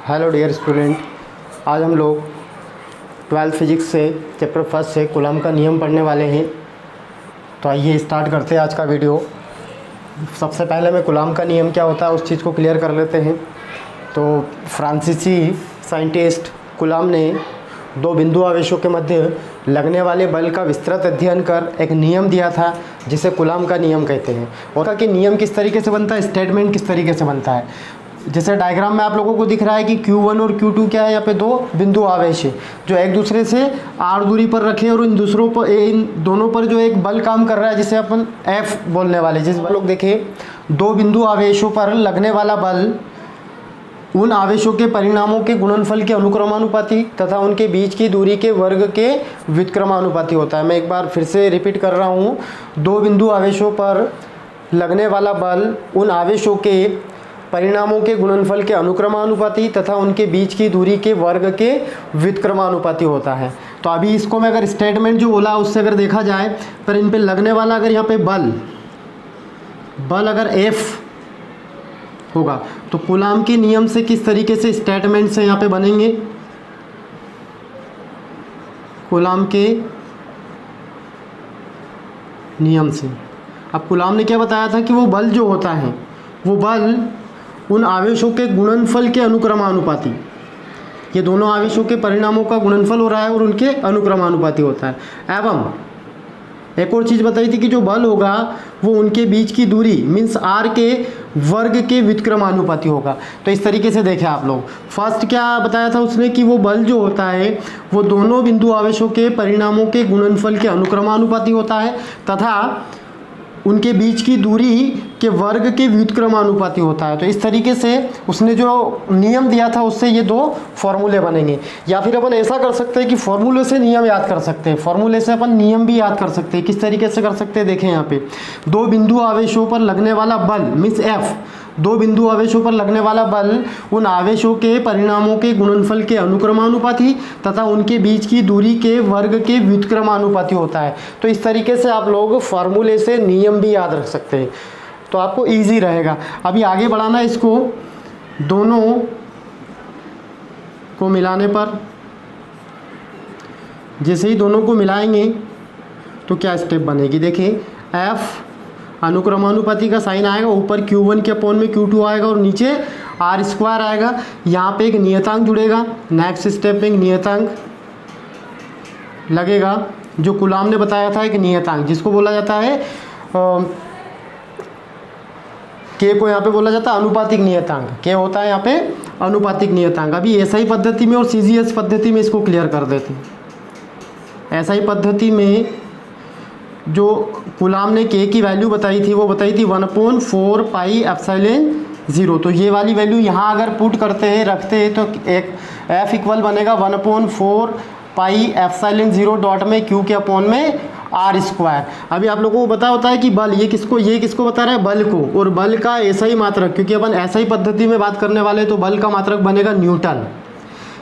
Hello dear student, आज हम लोग 12th फिजिक्स से चैप्टर फर्स्ट से कूलॉम का नियम पढ़ने वाले हैं। तो आइए स्टार्ट करते हैं आज का वीडियो। सबसे पहले मैं कूलॉम का नियम क्या होता है उस चीज़ को क्लियर कर लेते हैं। तो फ्रांसीसी साइंटिस्ट कूलॉम ने दो बिंदु आवेशों के मध्य लगने वाले बल का विस्तृत अध्ययन कर एक नियम दिया था जिसे कूलॉम का नियम कहते हैं। और कि नियम किस तरीके से बनता है, स्टेटमेंट किस तरीके से बनता है। जैसे डायग्राम में आप लोगों को दिख रहा है कि Q1 और Q2 क्या है, यहाँ पे दो बिंदु आवेश है जो एक दूसरे से r दूरी पर रखे और इन दोनों पर जो एक बल काम कर रहा है जिसे अपन F बोलने वाले। जिस लोग देखें, दो बिंदु आवेशों पर लगने वाला बल उन आवेशों के परिणामों के गुणनफल के अनुक्रमानुपाती तथा उनके बीच की दूरी के वर्ग के व्युत्क्रमानुपाती होता है। मैं एक बार फिर से रिपीट कर रहा हूँ। दो बिंदु आवेशों पर लगने वाला बल उन आवेशों के परिणामों के गुणनफल के अनुक्रमानुपाती तथा उनके बीच की दूरी के वर्ग के व्युत्क्रमानुपाती होता है। तो अभी इसको मैं अगर स्टेटमेंट जो बोला उससे अगर देखा जाए, पर इन पे लगने वाला अगर यहाँ पे बल अगर F होगा तो कूलॉम के नियम से किस तरीके से स्टेटमेंट से यहाँ पे बनेंगे। कूलॉम के नियम से अब कूलॉम ने क्या बताया था कि वो बल जो होता है वो बल उन आवेशों के गुणनफल के अनुक्रमानुपाती, ये दोनों आवेशों के परिणामों का गुणनफल हो रहा है और उनके अनुक्रमानुपाती होता है। एवं एक और चीज़ बताई थी कि जो बल होगा वो उनके बीच की दूरी मीन्स r के वर्ग के व्युत्क्रमानुपाती होगा। तो इस तरीके से देखें आप लोग, फर्स्ट क्या बताया था उसने कि वो बल जो होता है वो दोनों बिंदु आवेशों के परिणामों के गुणनफल के अनुक्रमानुपाती होता है तथा उनके बीच की दूरी के वर्ग के व्युत्क्रमानुपाती होता है। तो इस तरीके से उसने जो नियम दिया था उससे ये दो फॉर्मूले बनेंगे। या फिर अपन ऐसा कर सकते हैं कि फॉर्मूले से नियम याद कर सकते हैं, फॉर्मूले से अपन नियम भी याद कर सकते हैं। किस तरीके से कर सकते हैं देखें, यहाँ पे दो बिंदु आवेशों पर लगने वाला बल मीन्स F, दो बिंदु आवेशों पर लगने वाला बल उन आवेशों के परिणामों के गुणनफल के अनुक्रमानुपाती तथा उनके बीच की दूरी के वर्ग के व्युत्क्रमानुपाती होता है। तो इस तरीके से आप लोग फॉर्मूले से नियम भी याद रख सकते हैं, तो आपको इजी रहेगा। अभी आगे बढ़ाना है इसको, दोनों को मिलाने पर, जैसे ही दोनों को मिलाएंगे तो क्या स्टेप बनेगी देखिए। F अनुक्रमानुपाती का साइन आएगा, ऊपर Q1 के अपॉन में Q2 आएगा और नीचे r² आएगा। यहाँ पे एक नियतांक जुड़ेगा, नेक्स्ट स्टेप में एक नियतांक लगेगा जो कूलॉम ने बताया था, एक नियतांक जिसको बोला जाता है K को यहाँ पे बोला जाता है अनुपातिक नियतांक। K होता है यहाँ पे अनुपातिक नियतांक। अभी SI पद्धति में और CGS पद्धति में इसको क्लियर कर देते हैं। SI पद्धति में जो कूलॉम ने K की वैल्यू बताई थी वो बताई थी 1/4 पाई एप्सिलॉन 0। तो ये वाली वैल्यू यहाँ अगर पुट करते हैं रखते हैं तो एक F इक्वल बनेगा 1/4 पाई एप्सिलॉन 0 डॉट में Q के अपॉन में r²। अभी आप लोगों को पता होता है कि बल ये किसको बता रहा है, बल को, और बल का SI मात्रक, क्योंकि अपन SI पद्धति में बात करने वाले तो बल का मात्रक बनेगा न्यूटन।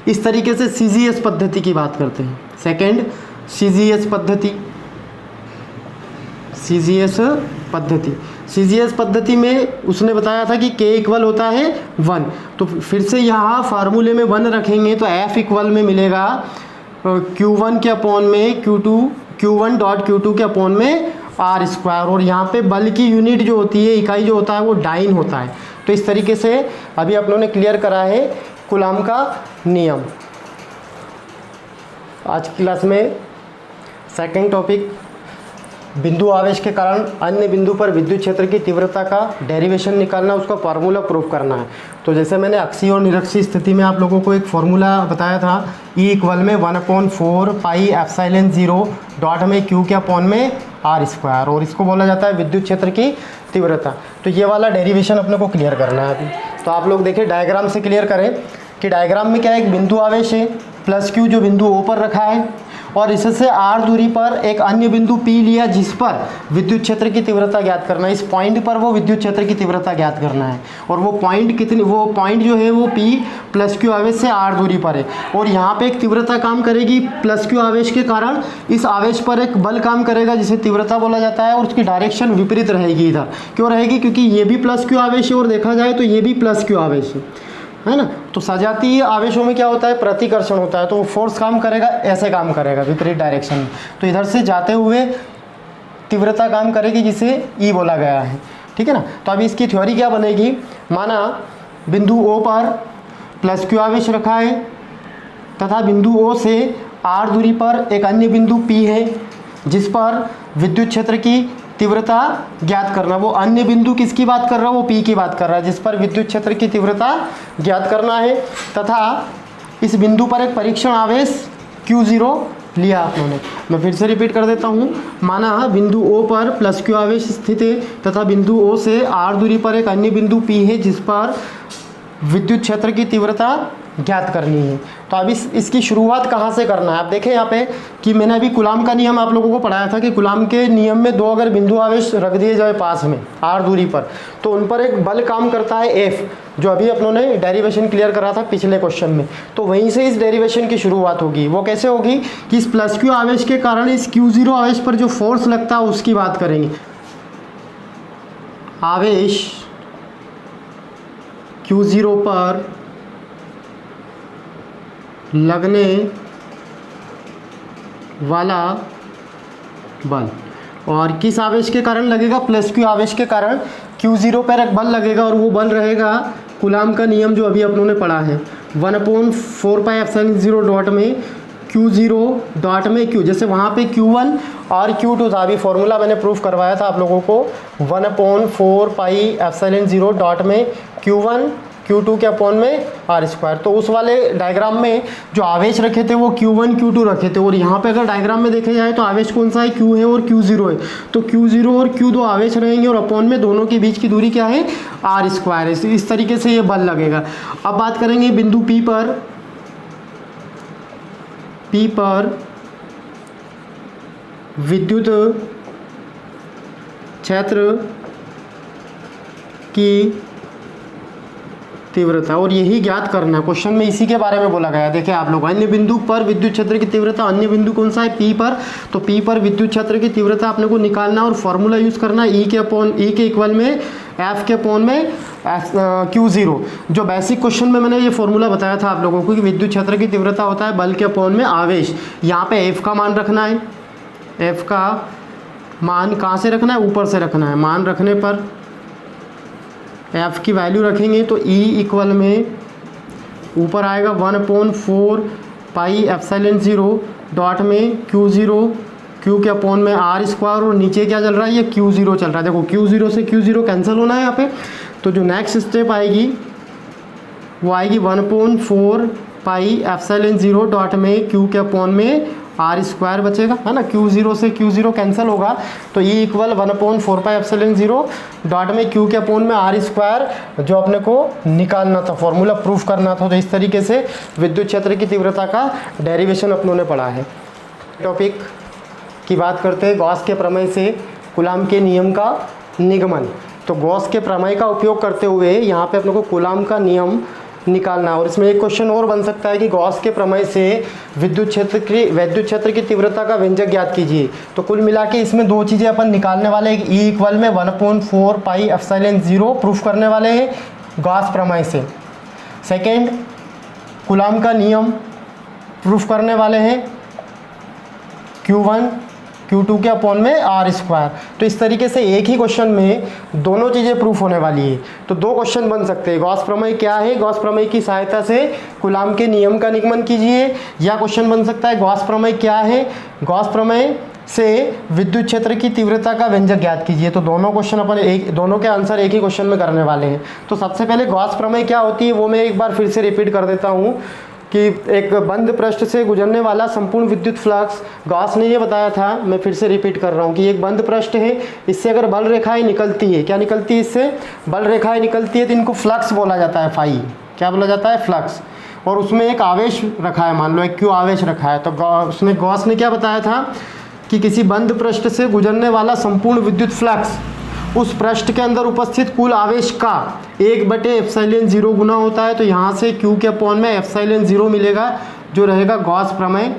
इस तरीके से CGS पद्धति की बात करते हैं। सेकेंड CGS पद्धति में उसने बताया था कि K इक्वल होता है 1। तो फिर से यहाँ फार्मूले में 1 रखेंगे तो F इक्वल में मिलेगा Q1 के अपॉन में Q1 डॉट Q2 के अपॉन में r²। और यहाँ पे बल की यूनिट जो होती है, इकाई जो होता है वो डाइन होता है। तो इस तरीके से अभी आप लोगों ने क्लियर करा है कूलॉम का नियम। आज की क्लास में सेकंड टॉपिक, बिंदु आवेश के कारण अन्य बिंदु पर विद्युत क्षेत्र की तीव्रता का डेरिवेशन निकालना, उसका फार्मूला प्रूफ करना है। तो जैसे मैंने अक्षीय और निरक्षीय स्थिति में आप लोगों को एक फार्मूला बताया था, E इक्वल में 1/4 पाई एप्सिलॉन 0 डॉट में Q के अपॉन में r², और इसको बोला जाता है विद्युत क्षेत्र की तीव्रता। तो ये वाला डेरिवेशन अपने को क्लियर करना है अभी। तो आप लोग देखें डायग्राम से क्लियर करें कि डायग्राम में क्या है, एक बिंदु आवेश है प्लस Q जो बिंदु O पर रखा है, और इससे r दूरी पर एक अन्य बिंदु P लिया जिस पर विद्युत क्षेत्र की तीव्रता ज्ञात करना है। इस पॉइंट पर वो विद्युत क्षेत्र की तीव्रता ज्ञात करना है, और वो पॉइंट जो है वो P प्लस Q आवेश से r दूरी पर है। और यहाँ पे एक तीव्रता काम करेगी प्लस Q आवेश के कारण, इस आवेश पर एक बल काम करेगा जिसे तीव्रता बोला जाता है, और उसकी डायरेक्शन विपरीत रहेगी। इधर क्यों रहेगी? क्योंकि ये भी प्लस Q आवेश है और देखा जाए तो ये भी प्लस Q आवेश है। है ना। तो सजातीय आवेशों में क्या होता है, प्रतिकर्षण होता है, तो वो फोर्स काम करेगा, ऐसे काम करेगा विपरीत डायरेक्शन में। तो इधर से जाते हुए तीव्रता काम करेगी, जिसे ई बोला गया है, ठीक है ना। तो अभी इसकी थ्योरी क्या बनेगी, माना बिंदु ओ पर प्लस क्यू आवेश रखा है तथा बिंदु ओ से आर दूरी पर एक अन्य बिंदु पी है जिस पर विद्युत क्षेत्र की तीव्रता ज्ञात करना। वो अन्य बिंदु किसकी बात कर रहा है, वो पी की बात कर रहा है जिस पर विद्युत क्षेत्र की तीव्रता ज्ञात करना है। तथा इस बिंदु पर एक परीक्षण आवेश Q0 लिया आप लोगों ने। मैं फिर से रिपीट कर देता हूँ, माना बिंदु O पर प्लस Q आवेश स्थित है तथा बिंदु O से R दूरी पर एक अन्य बिंदु P है जिस पर विद्युत क्षेत्र की तीव्रता ज्ञात करनी है। तो अब इसकी शुरुआत कहाँ से करना है। आप देखें यहाँ पे कि मैंने अभी कूलाम का नियम आप लोगों को पढ़ाया था कि कूलाम के नियम में दो अगर बिंदु आवेश रख दिए जाए पास में R दूरी पर, तो उन पर एक बल काम करता है F, जो अभी अपनों ने डेरिवेशन क्लियर करा था पिछले क्वेश्चन में। तो वहीं से इस डेरिवेशन की शुरुआत होगी। वो कैसे होगी कि इस प्लस Q आवेश के कारण इस Q0 आवेश पर जो फोर्स लगता है उसकी बात करेंगे। आवेश Q0 पर लगने वाला बल, और किस आवेश के कारण लगेगा, प्लस Q आवेश के कारण Q0 पर एक बल लगेगा और वो बल रहेगा कूलाम का नियम जो अभी अपनों ने पढ़ा है 1/4πε0 डॉट में Q0 डॉट में Q, जैसे वहाँ पे Q1 और Q2 था। अभी फॉर्मूला मैंने प्रूफ करवाया था आप लोगों को 1/4πε0 डॉट में Q1 Q2 के अपॉन में R²। तो उस वाले डायग्राम में जो आवेश रखे थे वो Q1 Q2 रखे थे, और यहाँ पे अगर डायग्राम में देखे जाए तो आवेश कौन सा है, Q है और Q0 है। तो Q0 और Q2 आवेश रहेंगे और अपॉन में दोनों के बीच की दूरी क्या है, R² है। इस तरीके से ये बल लगेगा। अब बात करेंगे बिंदु P पर विद्युत क्षेत्र की तीव्रता, और यही ज्ञात करना है। क्वेश्चन में इसी के बारे में बोला गया है। देखिए आप लोग, अन्य बिंदु पर विद्युत क्षेत्र की तीव्रता, अन्य बिंदु कौन सा है, P पर। तो P पर विद्युत क्षेत्र की तीव्रता अपने को निकालना और फॉर्मूला यूज़ करना E के इक्वल में F के अपॉन में Q0। जो बेसिक क्वेश्चन में मैंने ये फॉर्मूला बताया था आप लोगों को कि विद्युत क्षेत्र की तीव्रता होता है बल के अपॉन में आवेश। यहाँ पे F का मान रखना है। F का मान कहाँ से रखना है, ऊपर से रखना है। मान रखने पर F की वैल्यू रखेंगे तो E इक्वल में ऊपर आएगा 1/4πε0 डॉट में Q0 Q के अपॉन में R², और नीचे क्या चल रहा है, ये Q0 चल रहा है। देखो Q0 से Q0 कैंसिल होना है यहाँ पे। तो जो नेक्स्ट स्टेप आएगी वो आएगी 1/4πε0 डॉट में Q के अपॉन में R² बचेगा, है ना। Q0 से Q0 कैंसिल होगा तो E इक्वल 1/4πε0 डॉट में Q के अपॉन में R², जो अपने को निकालना था, फॉर्मूला प्रूफ करना था। तो इस तरीके से विद्युत क्षेत्र की तीव्रता का डेरिवेशन अपनों ने पढ़ा है। टॉपिक की बात करते हैं गॉस के प्रमेय से कूलाम के नियम का निगमन। तो गॉस के प्रमेय का उपयोग करते हुए यहाँ पे अपने को कूलाम का नियम निकालना। और इसमें एक क्वेश्चन और बन सकता है कि गॉस के प्रमेय से विद्युत क्षेत्र की तीव्रता का व्यंजक ज्ञात कीजिए। तो कुल मिला के इसमें दो चीज़ें अपन निकालने वाले हैं। E इक्वल में 1/4πε0 प्रूफ करने वाले हैं गॉस प्रमेय से। सेकेंड, कूलाम का नियम प्रूफ करने वाले हैं Q1 Q2 के अपॉन में R²। तो इस तरीके से एक ही क्वेश्चन में दोनों चीज़ें प्रूफ होने वाली है। तो दो क्वेश्चन बन सकते हैं, गॉस प्रमेय क्या है, गॉस प्रमेय की सहायता से कूलाम के नियम का निगमन कीजिए, या क्वेश्चन बन सकता है गॉस प्रमेय क्या है, गॉस प्रमेय से विद्युत क्षेत्र की तीव्रता का व्यंजक ज्ञात कीजिए। तो दोनों क्वेश्चन अपन दोनों के आंसर एक ही क्वेश्चन में करने वाले हैं। तो सबसे पहले गॉस प्रमेय क्या होती है वो मैं एक बार फिर से रिपीट कर देता हूँ कि एक बंद पृष्ठ से गुजरने वाला संपूर्ण विद्युत फ्लक्स, गॉस ने ये बताया था, मैं फिर से रिपीट कर रहा हूँ कि एक बंद पृष्ठ है, इससे अगर बल रेखाएं निकलती है, क्या निकलती है, इससे बल रेखाएं निकलती है, तो इनको फ्लक्स बोला जाता है। फाई क्या बोला जाता है, फ्लक्स। और उसमें एक आवेश रखा है, मान लो एक Q आवेश रखा है। तो उसमें गॉस ने क्या बताया था कि किसी बंद पृष्ठ से गुजरने वाला संपूर्ण विद्युत फ्लक्स उस पृष्ठ के अंदर उपस्थित कुल आवेश का 1/ε0 गुना होता है। तो यहाँ से Q के अपॉन में ε0 मिलेगा, जो रहेगा गॉस प्रमेय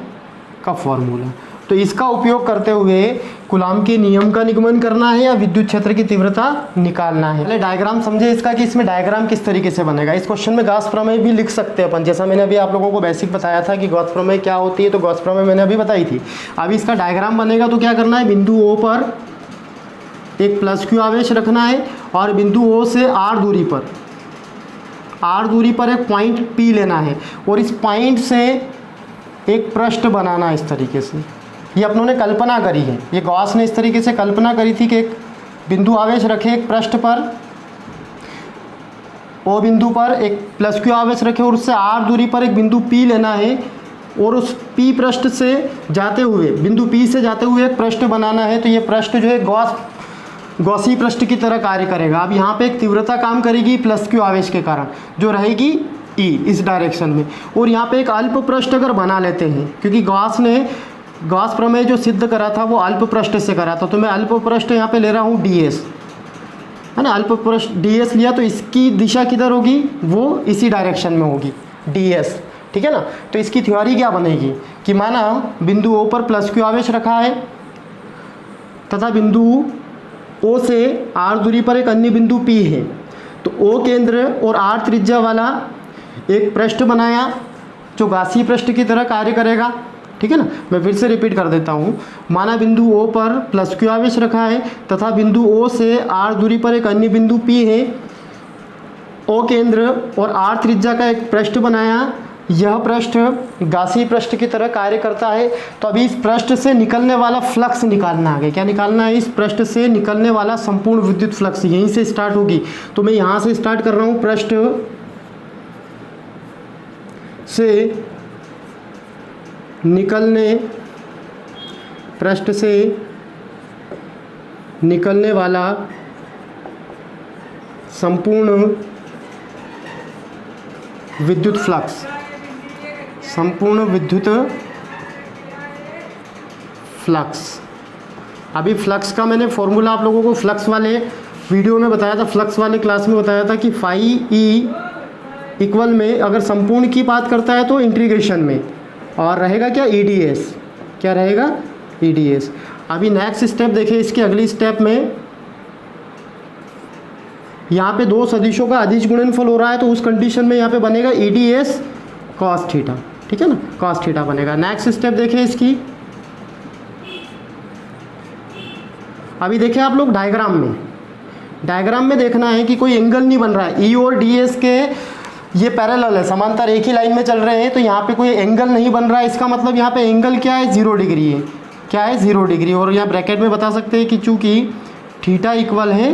का फॉर्मूला। तो इसका उपयोग करते हुए कूलाम के नियम का निगमन करना है या विद्युत क्षेत्र की तीव्रता निकालना है। पहले डायग्राम समझे इसका कि इसमें डायग्राम किस तरीके से बनेगा। इस क्वेश्चन में गॉस प्रमेय भी लिख सकते हैं अपन, जैसा मैंने अभी आप लोगों को बेसिक बताया था कि गॉस प्रमेय क्या होती है, तो गॉस प्रमेय मैंने अभी बताई थी। अभी इसका डायग्राम बनेगा तो क्या करना है, बिंदु O पर एक प्लस Q आवेश रखना है और बिंदु O से R दूरी पर एक पॉइंट P लेना है और इस पॉइंट से एक पृष्ठ बनाना है इस तरीके से। ये अपनों ने कल्पना करी है, ये गॉस ने इस तरीके से कल्पना करी थी कि एक बिंदु आवेश रखे एक पृष्ठ पर, O बिंदु पर एक प्लस Q आवेश रखे और उससे R दूरी पर एक बिंदु P लेना है और उस P पृष्ठ से जाते हुए, बिंदु P से जाते हुए एक पृष्ठ बनाना है। तो ये पृष्ठ जो है गॉसी पृष्ठ की तरह कार्य करेगा। अब यहाँ पे एक तीव्रता काम करेगी प्लस Q आवेश के कारण, जो रहेगी E इस डायरेक्शन में। और यहाँ पे एक अल्प पृष्ठ अगर बना लेते हैं, क्योंकि गॉस प्रमेय जो सिद्ध करा था वो अल्प पृष्ठ से करा था, तो मैं अल्प पृष्ठ यहाँ पे ले रहा हूँ ds, है ना। अल्प पृष्ठ ds लिया तो इसकी दिशा किधर होगी, वो इसी डायरेक्शन में होगी ds, ठीक है ना। तो इसकी थ्योरी क्या बनेगी कि माना बिंदु O पर प्लस Q आवेश रखा है तथा बिंदु O से R दूरी पर एक अन्य बिंदु P है, तो O केंद्र और R त्रिज्या वाला एक पृष्ठ बनाया जो गॉसी पृष्ठ की तरह कार्य करेगा, ठीक है ना। मैं फिर से रिपीट कर देता हूँ। माना बिंदु O पर प्लस Q आवेश रखा है तथा बिंदु O से R दूरी पर एक अन्य बिंदु P है, O केंद्र और R त्रिज्या का एक पृष्ठ बनाया, यह पृष्ठ गॉसी पृष्ठ की तरह कार्य करता है। तो अभी इस पृष्ठ से निकलने वाला फ्लक्स निकालना है। क्या निकालना है, इस पृष्ठ से निकलने वाला संपूर्ण विद्युत फ्लक्स यहीं से स्टार्ट होगी। तो मैं यहाँ से स्टार्ट कर रहा हूँ, पृष्ठ से निकलने वाला संपूर्ण विद्युत फ्लक्स। अभी फ्लक्स का मैंने फॉर्मूला आप लोगों को फ्लक्स वाले वीडियो में बताया था, फ्लक्स वाले क्लास में बताया था कि फाई ई इक्वल में अगर संपूर्ण की बात करता है तो इंटीग्रेशन में, और रहेगा क्या EDS, क्या रहेगा EDS। अभी नेक्स्ट स्टेप देखिए, इसके अगली स्टेप में यहाँ पे दो सदिशों का अदिश गुणनफल हो रहा है, तो उस कंडीशन में यहाँ पे बनेगा EDS cos थीटा, ठीक है ना, cos थीटा बनेगा। नेक्स्ट स्टेप देखिए इसकी। अभी देखिए आप लोग डायग्राम में देखना है कि कोई एंगल नहीं बन रहा है। E और DS के ये पैरेलल है, समांतर एक ही लाइन में चल रहे हैं, तो यहाँ पे कोई एंगल नहीं बन रहा है। इसका मतलब यहाँ पे एंगल क्या है, 0 डिग्री है। क्या है, 0 डिग्री। और यहाँ ब्रैकेट में बता सकते हैं कि चूँकि थीटा इक्वल है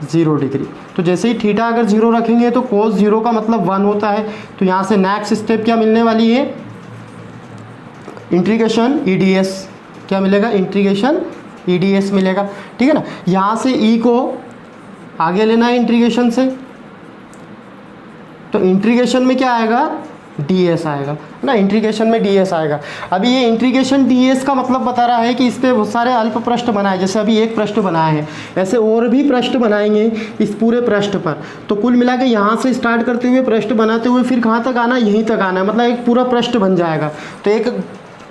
0 डिग्री, तो जैसे ही थीटा अगर 0 रखेंगे तो कोस 0 का मतलब 1 होता है। तो यहाँ से नेक्स्ट स्टेप क्या मिलने वाली है, इंटीग्रेशन EDS। क्या मिलेगा, इंटीग्रेशन EDS मिलेगा, ठीक है ना। यहाँ से E को आगे लेना है इंटीग्रेशन से, तो इंटीग्रेशन में क्या आएगा, DS आएगा ना, इंटीग्रेशन में DS आएगा। अभी ये इंटीग्रेशन DS का मतलब बता रहा है कि इस पर बहुत सारे अल्प पृष्ठ बनाए, जैसे अभी एक पृष्ठ बनाया है, ऐसे और भी पृष्ठ बनाएंगे इस पूरे पृष्ठ पर। तो कुल मिला के यहाँ से स्टार्ट करते हुए पृष्ठ बनाते हुए फिर कहाँ तक आना, यहीं तक आना है, मतलब एक पूरा पृष्ठ बन जाएगा, तो एक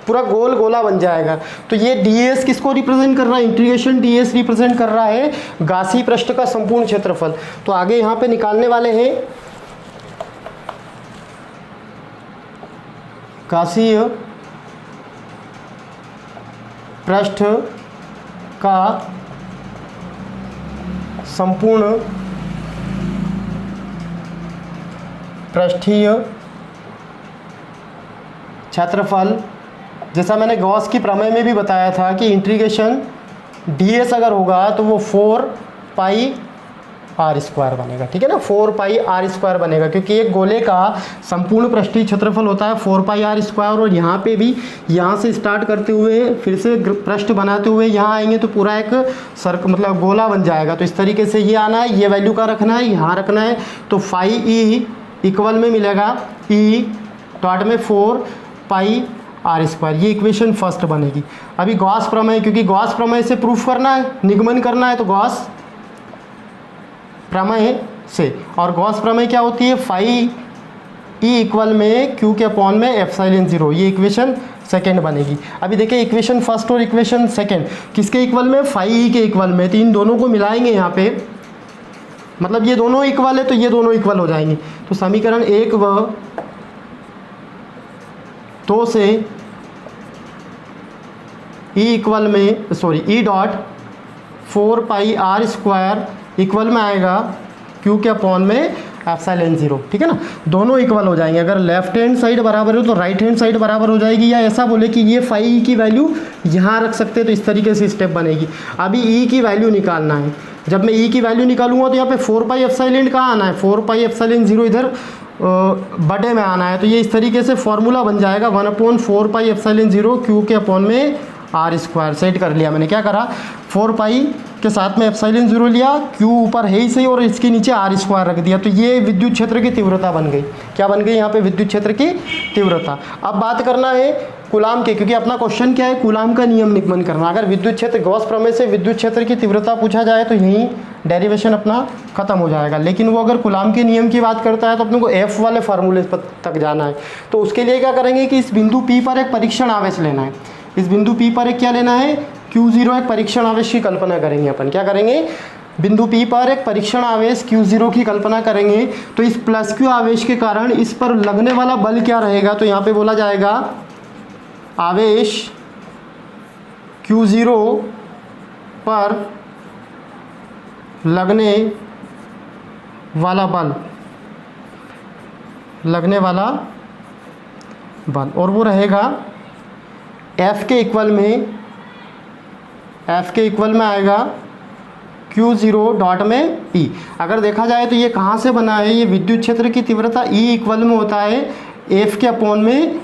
पूरा गोल गोला बन जाएगा। तो ये DS किसको रिप्रेजेंट कर रहा है, इंटीग्रेशन DS रिप्रेजेंट कर रहा है गॉसी पृष्ठ का संपूर्ण क्षेत्रफल। तो आगे यहाँ पे निकालने वाले हैं गॉसीय पृष्ठ का संपूर्ण पृष्ठीय क्षेत्रफल। जैसा मैंने गॉस की प्रमेय में भी बताया था कि इंटीग्रेशन DS अगर होगा तो वो 4 पाई r² बनेगा, ठीक है ना, 4 पाई r² बनेगा, क्योंकि एक गोले का संपूर्ण पृष्ठीय क्षेत्रफल होता है 4 पाई r²। और यहाँ पे भी यहाँ से स्टार्ट करते हुए फिर से पृष्ठ बनाते हुए यहाँ आएंगे तो पूरा एक सर्कल मतलब गोला बन जाएगा। तो इस तरीके से ये आना है, ये वैल्यू का रखना है, यहाँ रखना है। तो फाई ई इक्वल में मिलेगा E डॉट में 4 पाई r², ये इक्वेशन फर्स्ट बनेगी। अभी गॉस प्रमेय, क्योंकि गॉस प्रमेय से प्रूफ करना है, निगमन करना है, तो गॉस प्रमेय से, और गॉस प्रमेय क्या होती है, फाई ई इक्वल में क्यू के अपॉन में एप्सिलॉन 0, ये इक्वेशन सेकेंड बनेगी। अभी देखिए इक्वेशन फर्स्ट और इक्वेशन सेकेंड किसके इक्वल में, फाई ई के इक्वल में। तो इन दोनों को मिलाएंगे यहाँ पे, मतलब ये दोनों इक्वल है तो ये दोनों इक्वल हो जाएंगे। तो समीकरण 1 व 2 से ई इक्वल में E dot 4 pi r square equal में आएगा क्यू के अपॉन में एप्सिलॉन 0, ठीक है ना। दोनों इक्वल हो जाएंगे। अगर लेफ्ट हैंड साइड बराबर हो तो राइट हैंड साइड बराबर हो जाएगी, या ऐसा बोले कि ये फाई की वैल्यू यहाँ रख सकते हैं, तो इस तरीके से स्टेप बनेगी। अभी ई की वैल्यू निकालना है। जब मैं ई की वैल्यू निकालूंगा तो यहाँ पे 4 पाई एप्सिलॉन कहाँ आना है, 4 पाई एप्सिलॉन 0 इधर बटे में आना है। तो ये इस तरीके से फॉर्मूला बन जाएगा 1/4 पाई एप्सिलॉन 0 क्यू के अपॉन में आर स्क्वायर। सेट कर लिया मैंने, क्या करा 4 पाई के साथ में एप्सिलॉन 0 लिया, क्यू ऊपर है ही सही और इसके नीचे आर स्क्वायर रख दिया। तो ये विद्युत क्षेत्र की तीव्रता बन गई। क्या बन गई यहाँ पे, विद्युत क्षेत्र की तीव्रता। अब बात करना है कूलाम के, क्योंकि अपना क्वेश्चन क्या है, कूलाम का नियम निगमन करना। अगर विद्युत क्षेत्र गॉस प्रमेय से विद्युत क्षेत्र की तीव्रता पूछा जाए तो यहीं डेरिवेशन अपना खत्म हो जाएगा। लेकिन वो अगर कूलाम के नियम की बात करता है तो अपने को एफ वाले फार्मूले तक जाना है। तो उसके लिए क्या करेंगे कि इस बिंदु पी पर एक परीक्षण आवेश लेना है। इस बिंदु पी पर एक क्या लेना है, Q0 एक परीक्षण आवेश की कल्पना करेंगे अपन। क्या करेंगे, बिंदु P पर एक परीक्षण आवेश Q0 की कल्पना करेंगे। तो इस प्लस Q आवेश के कारण इस पर लगने वाला बल क्या रहेगा, तो यहाँ पे बोला जाएगा आवेश Q0 पर लगने वाला बल, और वो रहेगा F के इक्वल में आएगा Q0 डॉट में E। अगर देखा जाए तो ये कहाँ से बना है, ये विद्युत क्षेत्र की तीव्रता E इक्वल में होता है F के अपॉन में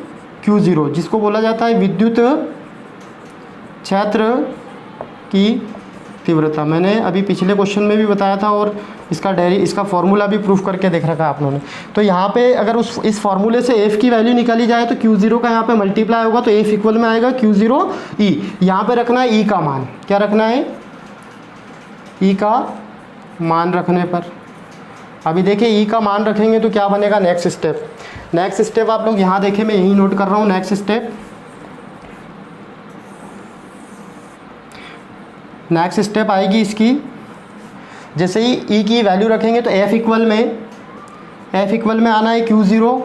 Q0, जिसको बोला जाता है विद्युत क्षेत्र की तीव्रता। मैंने अभी पिछले क्वेश्चन में भी बताया था और इसका फॉर्मूला भी प्रूफ करके देख रखा है आप लोगों ने। तो यहाँ पे अगर इस फॉर्मूले से F की वैल्यू निकाली जाए तो Q0 का यहाँ पे मल्टीप्लाई होगा तो F इक्वल में आएगा Q0 E। यहाँ पे रखना है E का मान, क्या रखना है, E का मान रखने पर। अभी देखिए E का मान रखेंगे तो क्या बनेगा, नेक्स्ट स्टेप आप लोग यहाँ देखें, मैं यही नोट कर रहा हूँ। नेक्स्ट स्टेप आएगी इसकी, जैसे ही E की वैल्यू रखेंगे तो F इक्वल में आना है Q0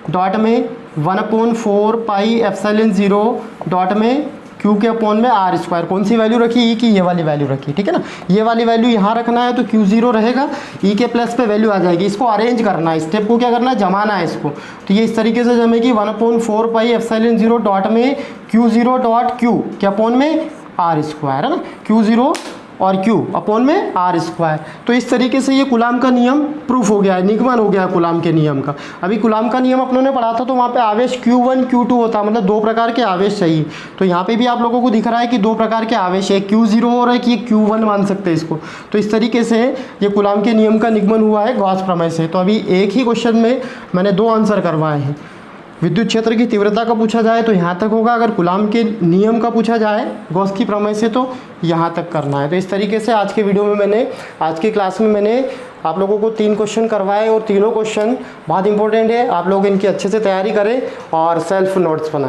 डॉट में 1/4 पाई एप्सिलॉन 0 डॉट में Q के अपॉन में आर स्क्वायर। कौन सी वैल्यू रखी, E की ये वाली वैल्यू रखी, ठीक है ना। ये वाली वैल्यू यहाँ रखना है तो Q0 रहेगा, E के प्लस पे वैल्यू आ जाएगी। इसको अरेंज करना है, स्टेप को क्या करना है, जमाना है इसको। तो ये इस तरीके से जमेगी 1/4 पाई एप्सिलॉन 0 डॉट में Q0 डॉट Q के अपॉन में आर स्क्वायर, है ना, Q0 और Q अपॉन में आर स्क्वायर। तो इस तरीके से ये कूलाम का नियम प्रूफ हो गया है, निगमन हो गया है कूलाम के नियम का। अभी कूलाम का नियम अपनों ने पढ़ा था तो वहाँ पे आवेश Q1 Q2 होता है, मतलब 2 प्रकार के आवेश चाहिए। तो यहाँ पे भी आप लोगों को दिख रहा है कि 2 प्रकार के आवेश है, Q0 और एक ये Q1 मान सकते हैं इसको। तो इस तरीके से ये कूलाम के नियम का निगमन हुआ है गॉस प्रमेय से। तो अभी एक ही क्वेश्चन में मैंने 2 आंसर करवाए हैं। विद्युत क्षेत्र की तीव्रता का पूछा जाए तो यहाँ तक होगा, अगर कूलाम के नियम का पूछा जाए गॉस की प्रमेय से तो यहाँ तक करना है। तो इस तरीके से आज की क्लास में मैंने आप लोगों को 3 क्वेश्चन करवाए और तीनों क्वेश्चन बहुत इंपॉर्टेंट है। आप लोग इनकी अच्छे से तैयारी करें और सेल्फ नोट्स बनाएं।